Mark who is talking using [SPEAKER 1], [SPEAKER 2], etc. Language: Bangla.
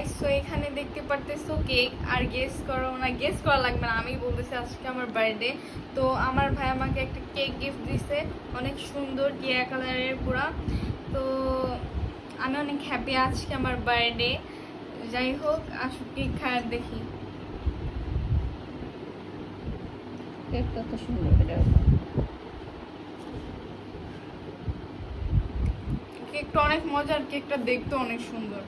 [SPEAKER 1] গাইস, তো এখানে দেখতে পারতেছো কেক। আর গেস করো না, গেস করা লাগবে না, আমি বলতেছি আজকে আমার বার্থডে। তো আমার ভাই আমাকে একটা কেক গিফট দিছে, অনেক সুন্দর টিয়া কালারের পুরা। তো আমি অনেক হ্যাপি, আজকে আমার বার্থডে। যাই হোক, আসুক কেক খায় দেখি।
[SPEAKER 2] কেকটা তো সুন্দর এটা।
[SPEAKER 1] কেকটা অনেক মজার, কেকটা দেখতে অনেক সুন্দর।